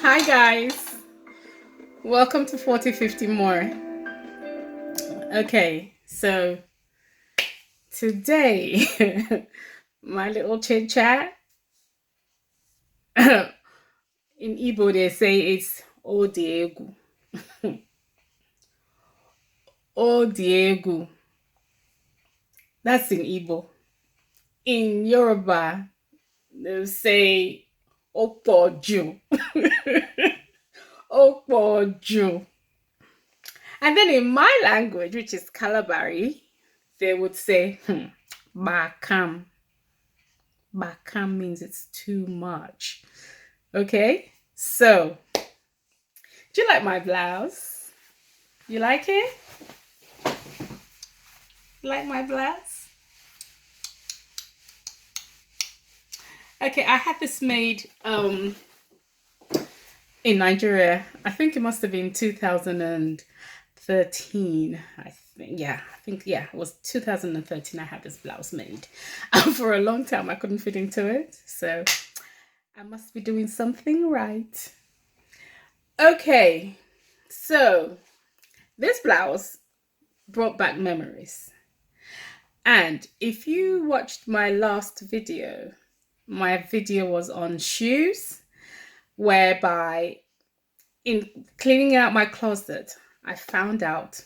Hi guys, welcome to 4050 more. Okay, so today my little chit chat in Igbo they say it's Odiegu. Odiegu. That's in Igbo. In Yoruba they'll say Opoju. Opoju. And then in my language, which is Kalabari, they would say Bakam. Bakam means it's too much. Okay, so do you like my blouse? You like it? You like my blouse? Okay, I had this made in Nigeria. I think it must have been 2013. I think it was 2013 I had this blouse made. And for a long time I couldn't fit into it. So I must be doing something right. Okay, so this blouse brought back memories. And if you watched my last video, my video was on shoes, whereby in cleaning out my closet, I found out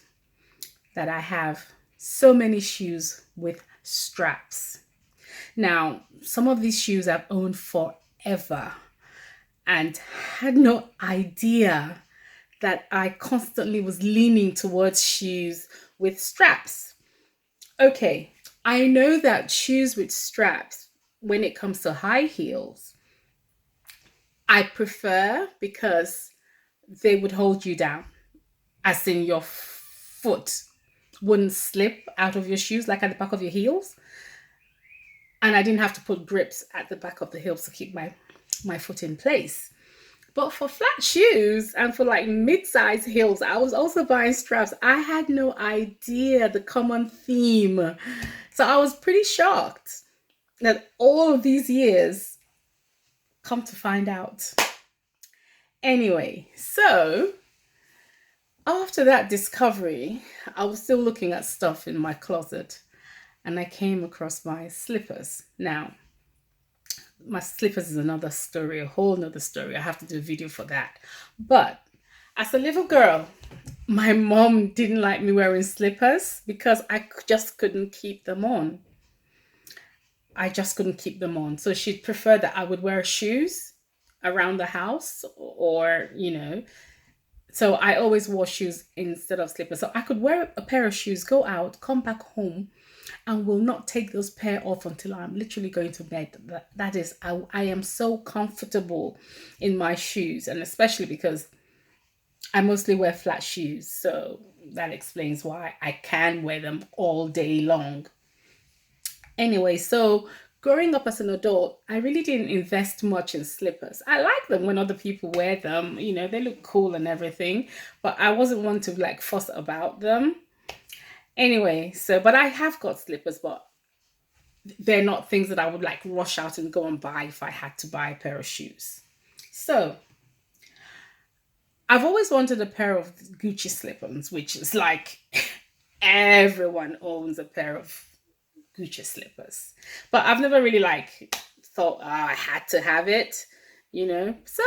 that I have so many shoes with straps. Now, some of these shoes I've owned forever and had no idea that I constantly was leaning towards shoes with straps. Okay, I know that shoes with straps, when it comes to high heels, I prefer because they would hold you down, as in your foot wouldn't slip out of your shoes like at the back of your heels. And I didn't have to put grips at the back of the heels to keep my foot in place. But for flat shoes and for like mid-size heels, I was also buying straps. I had no idea the common theme. So I was pretty shocked that all of these years, come to find out. Anyway, so after that discovery, I was still looking at stuff in my closet and I came across my slippers. Now, my slippers is another story, a whole nother story. I have to do a video for that. But as a little girl, my mom didn't like me wearing slippers because I just couldn't keep them on. I just couldn't keep them on. So she'd prefer that I would wear shoes around the house or. So I always wore shoes instead of slippers. So I could wear a pair of shoes, go out, come back home, and will not take those pair off until I'm literally going to bed. That is, I am so comfortable in my shoes, and especially because I mostly wear flat shoes. So that explains why I can wear them all day long. Anyway, so growing up as an adult, I really didn't invest much in slippers. I like them when other people wear them, they look cool and everything, but I wasn't one to like fuss about them. Anyway, but I have got slippers, but they're not things that I would like rush out and go and buy if I had to buy a pair of shoes. So I've always wanted a pair of Gucci slip-ons, which is like everyone owns a pair of Gucci slippers. But I've never really like thought I had to have it. So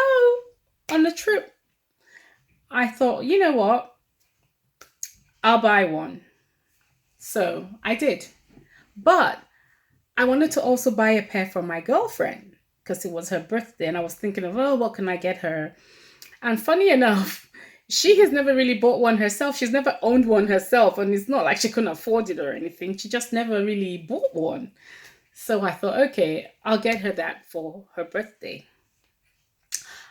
on the trip, I thought, you know what? I'll buy one. So I did. But I wanted to also buy a pair for my girlfriend because it was her birthday. And I was thinking of, oh, what can I get her? And funny enough, she has never really bought one herself. She's never owned one herself. And it's not like she couldn't afford it or anything. She just never really bought one. So I thought, okay, I'll get her that for her birthday.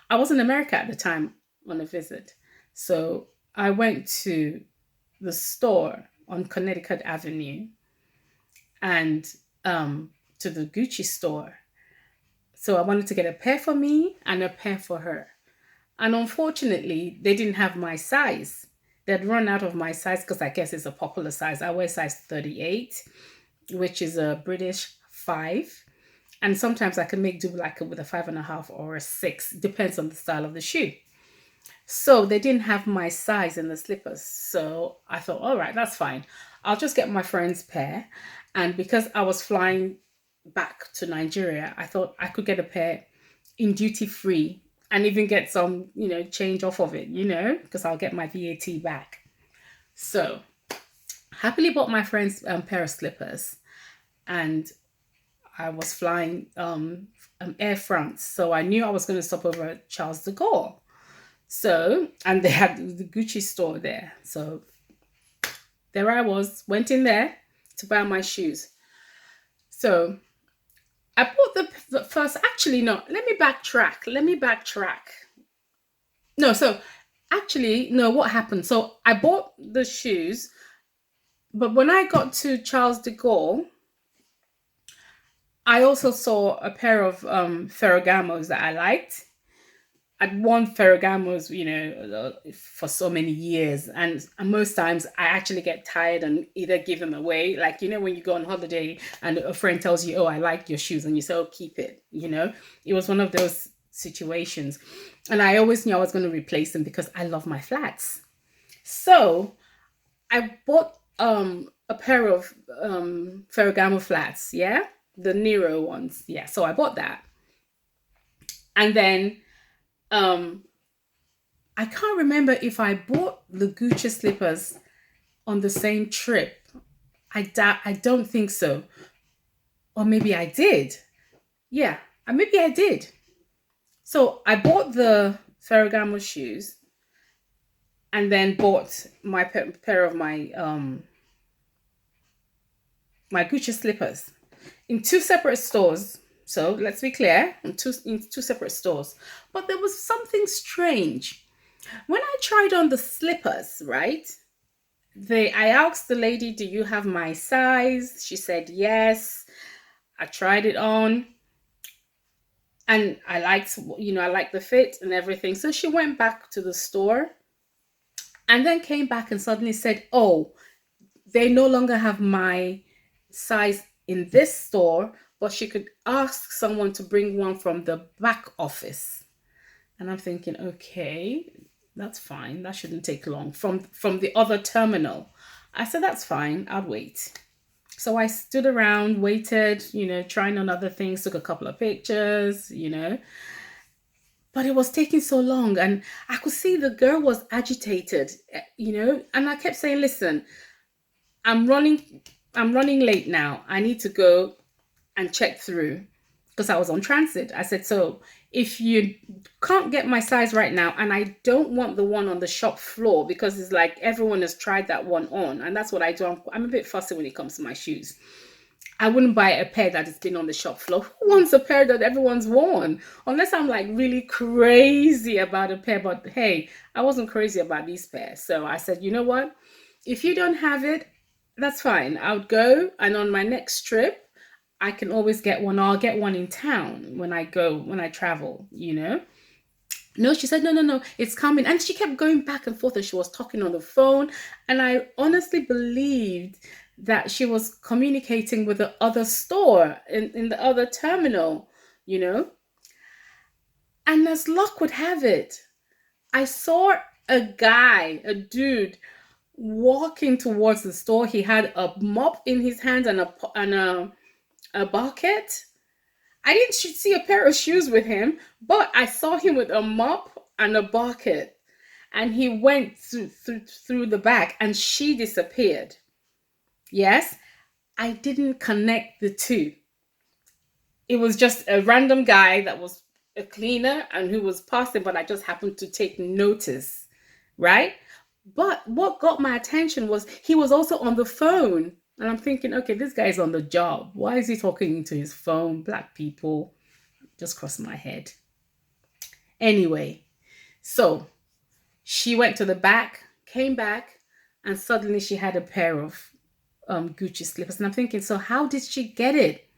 I was in America at the time on a visit. So I went to the store on Connecticut Avenue and to the Gucci store. So I wanted to get a pair for me and a pair for her. And unfortunately, they didn't have my size. They'd run out of my size because I guess it's a popular size. I wear size 38, which is a British 5. And sometimes I can make do like with a 5.5 or a 6, depends on the style of the shoe. So they didn't have my size in the slippers. So I thought, all right, that's fine. I'll just get my friend's pair. And because I was flying back to Nigeria, I thought I could get a pair in duty free and even get some, change off of it, because I'll get my VAT back. So happily bought my friend's pair of slippers, and I was flying Air France. So I knew I was going to stop over at Charles de Gaulle. So, and they had the Gucci store there. So there I was, went in there to buy my shoes. So I bought the first, actually, no, let me backtrack. No, so actually, no, what happened? So I bought the shoes, but when I got to Charles de Gaulle, I also saw a pair of Ferragamos that I liked. I'd worn Ferragamos, for so many years, and most times I actually get tired and either give them away. Like, when you go on holiday and a friend tells you, "Oh, I like your shoes," and you say, "Oh, keep it." It was one of those situations, and I always knew I was going to replace them because I love my flats. So I bought a pair of Ferragamo flats, yeah, the Nero ones, yeah. So I bought that, and then um I can't remember if I bought the Gucci slippers on the same trip. I don't think so. Or maybe I did. Yeah, maybe I did. So I bought the Ferragamo shoes and then bought my pair of my Gucci slippers in two separate stores. So let's be clear, in two separate stores. But there was something strange. When I tried on the slippers, right? I asked the lady, "Do you have my size?" She said yes. I tried it on and I liked the fit and everything. So she went back to the store and then came back and suddenly said, "Oh, they no longer have my size in this store, but she could ask someone to bring one from the back office." And I'm thinking, okay, that's fine. That shouldn't take long. From the other terminal. I said, that's fine. I'll wait. So I stood around, waited, trying on other things, took a couple of pictures, but it was taking so long. And I could see the girl was agitated, and I kept saying, listen, I'm running late now. I need to go and check through because I was on transit. I said, so if you can't get my size right now, and I don't want the one on the shop floor because it's like everyone has tried that one on, and that's what I do. I'm a bit fussy when it comes to my shoes. I wouldn't buy a pair that has been on the shop floor. Who wants a pair that everyone's worn? Unless I'm like really crazy about a pair. But hey, I wasn't crazy about these pairs. So I said, you know what? If you don't have it, that's fine. I'll go, and on my next trip, I can always get one. I'll get one in town when I travel, No, she said, no, no, no, it's coming. And she kept going back and forth and she was talking on the phone. And I honestly believed that she was communicating with the other store in the other terminal, you know. And as luck would have it, I saw a dude walking towards the store. He had a mop in his hands and a bucket. I didn't see a pair of shoes with him, but I saw him with a mop and a bucket. And he went through the back and she disappeared. Yes, I didn't connect the two. It was just a random guy that was a cleaner and who was passing, but I just happened to take notice, right? But what got my attention was he was also on the phone. And I'm thinking, okay, this guy's on the job. Why is he talking into his phone? Black people. Just crossed my head. Anyway, so she went to the back, came back, and suddenly she had a pair of Gucci slippers. And I'm thinking, so how did she get it?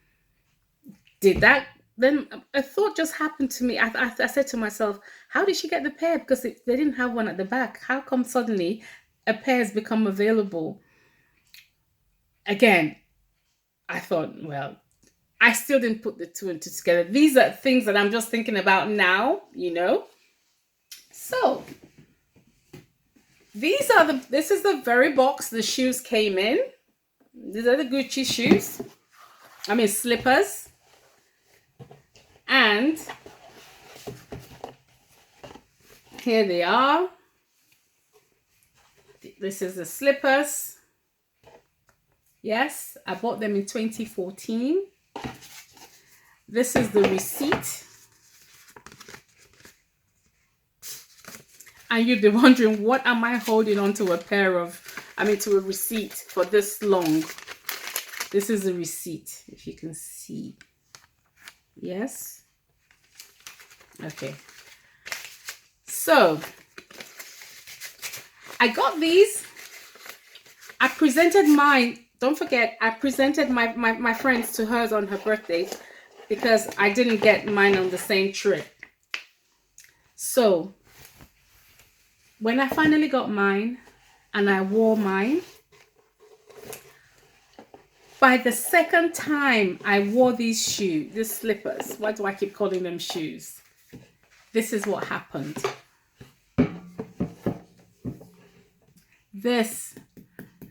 Did that? Then a thought just happened to me. I said to myself, how did she get the pair? Because they didn't have one at the back. How come suddenly a pair has become available? Again, I thought, well, I still didn't put the two and two together. These are things that I'm just thinking about now, you know. So this is the very box the shoes came in. These are the Gucci shoes. I mean slippers. And here they are. This is the slippers. Yes, I bought them in 2014. This is the receipt. And you'd be wondering, what am I holding on to to a receipt for this long? This is the receipt, if you can see. Yes. Okay. So, I got these. I presented mine. Don't forget, I presented my friends to hers on her birthday because I didn't get mine on the same trip. So, when I finally got mine and I wore mine, by the second time I wore these slippers, why do I keep calling them shoes? This is what happened. This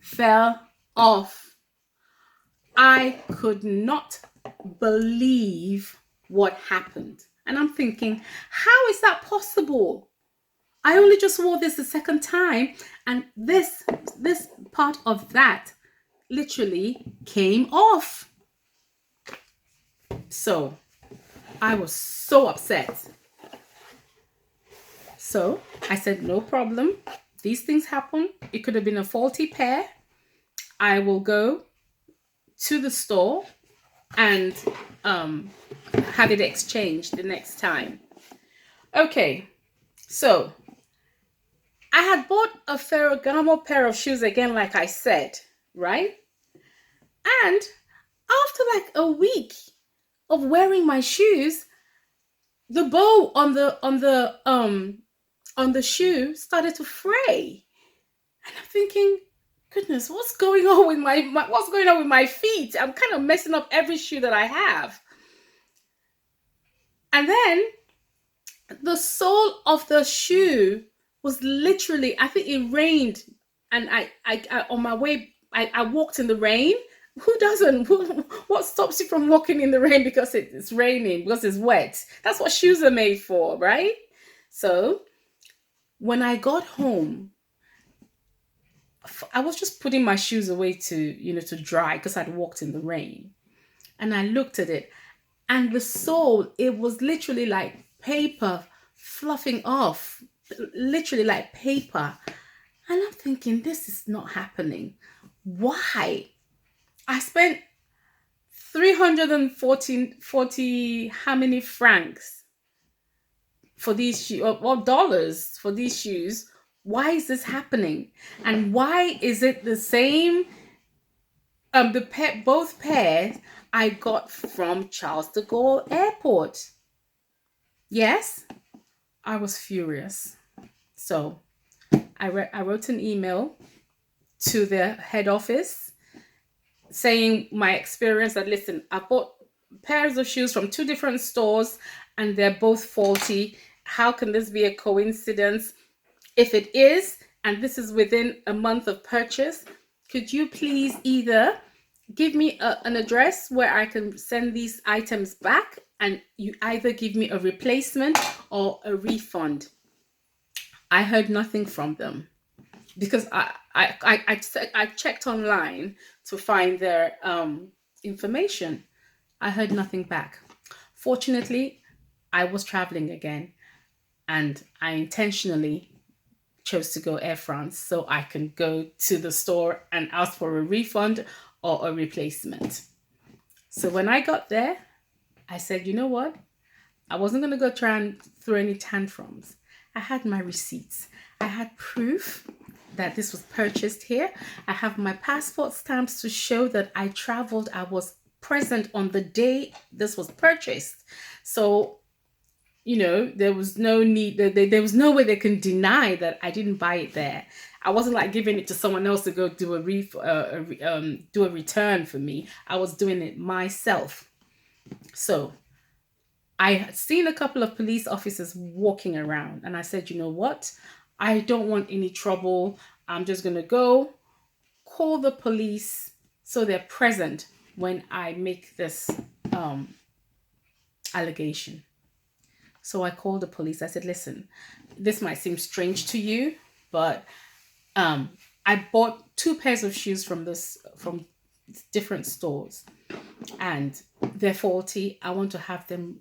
fell off. I could not believe what happened. And I'm thinking, how is that possible? I only just wore this the second time, and this part of that literally came off. So I was so upset. So I said, no problem. These things happen. It could have been a faulty pair. I will go to the store and have it exchanged the next time. Okay, so I had bought a Ferragamo pair of shoes again, like I said, right? And after like a week of wearing my shoes, the bow on the shoe started to fray. And I'm thinking, goodness, what's going on with my feet? I'm kind of messing up every shoe that I have. And then the sole of the shoe was literally, I think it rained, and I on my way, I walked in the rain. Who doesn't? What stops you from walking in the rain because it's raining, because it's wet? That's what shoes are made for, right? So when I got home, I was just putting my shoes away to dry because I'd walked in the rain. And I looked at it, and the sole, it was literally like paper fluffing off, literally like paper. And I'm thinking, this is not happening. Why? I spent 340 how many francs for these shoes, or dollars for these shoes. Why is this happening? And why is it the same? Both pairs I got from Charles de Gaulle Airport. Yes, I was furious. So I wrote an email to the head office saying my experience, that listen, I bought pairs of shoes from two different stores and they're both faulty. How can this be a coincidence? If it is, and this is within a month of purchase, could you please either give me an address where I can send these items back, and you either give me a replacement or a refund? I heard nothing from them because I checked online to find their information. I heard nothing back. Fortunately, I was traveling again, and I intentionally chose to go Air France so I can go to the store and ask for a refund or a replacement. So when I got there, I said, you know what? I wasn't going to go try and throw any tantrums. I had my receipts. I had proof that this was purchased here. I have my passport stamps to show that I traveled. I was present on the day this was purchased. So, there was no need, there was no way they can deny that I didn't buy it there. I wasn't like giving it to someone else to go do a return for me. I was doing it myself. So I had seen a couple of police officers walking around, and I said, you know what? I don't want any trouble. I'm just going to go call the police so they're present when I make this um, allegation. So I called the police. I said, listen, this might seem strange to you, but I bought two pairs of shoes from different stores, and they're faulty. I want to have them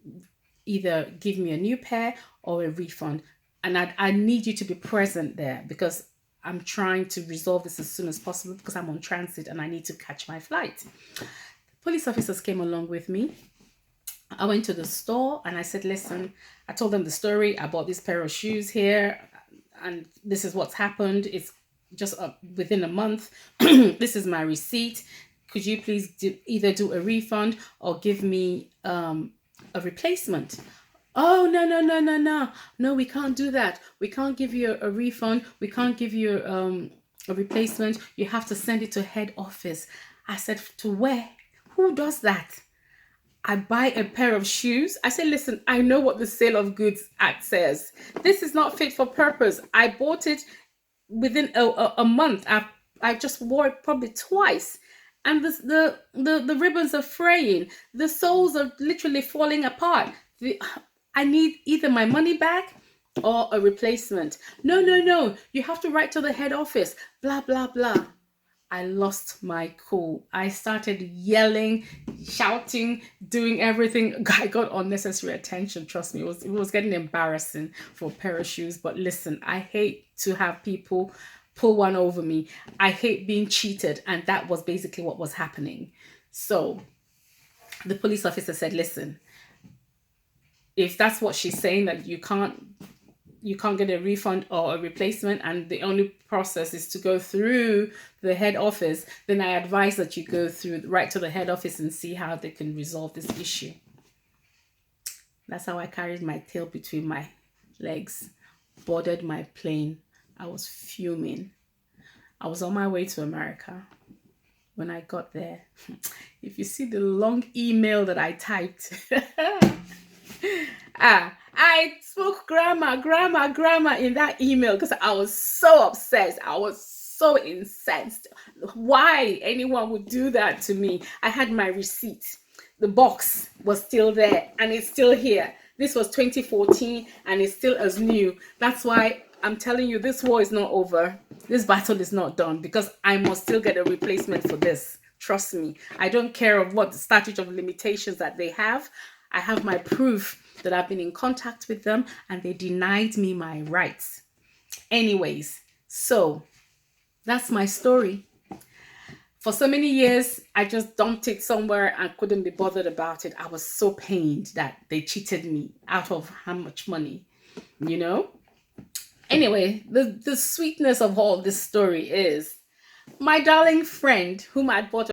either give me a new pair or a refund. And I need you to be present there because I'm trying to resolve this as soon as possible because I'm on transit and I need to catch my flight. Police officers came along with me. I went to the store and I said, listen, I told them the story. I bought this pair of shoes here and this is what's happened. It's just within a month. This is my receipt. Could you please either do a refund or give me a replacement? Oh, no, no, no, no, no. No, we can't do that. We can't give you a refund. We can't give you a replacement. You have to send it to head office. I said, to where? Who does that? I buy a pair of shoes. I say, listen, I know what the Sale of Goods Act says. This is not fit for purpose. I bought it within a month. I just wore it probably twice. And the ribbons are fraying. The soles are literally falling apart. I need either my money back or a replacement. No, no, no. You have to write to the head office. Blah, blah, blah. I lost my cool. I started yelling, shouting, doing everything. I got unnecessary attention. Trust me, it was getting embarrassing for a pair of shoes. But listen, I hate to have people pull one over me. I hate being cheated, and that was basically what was happening. So the police officer said, listen, if that's what she's saying, that you can't get a refund or a replacement and the only process is to go through the head office, then I advise that you go through right to the head office and see how they can resolve this issue. That's how I carried my tail between my legs, boarded my plane. I was fuming. I was on my way to America. When I got there, if you see the long email that I typed, I spoke grammar in that email because I was so obsessed. I was so incensed. Why anyone would do that to me? I had my receipt. The box was still there and it's still here. This was 2014 and it's still as new. That's why I'm telling you, this war is not over. This battle is not done because I must still get a replacement for this. Trust me. I don't care of what the statute of limitations that they have. I have my proof that I've been in contact with them and they denied me my rights. Anyways, so that's my story. For so many years, I just dumped it somewhere and couldn't be bothered about it. I was so pained that they cheated me out of how much money, you know? Anyway, the sweetness of all this story is my darling friend whom I bought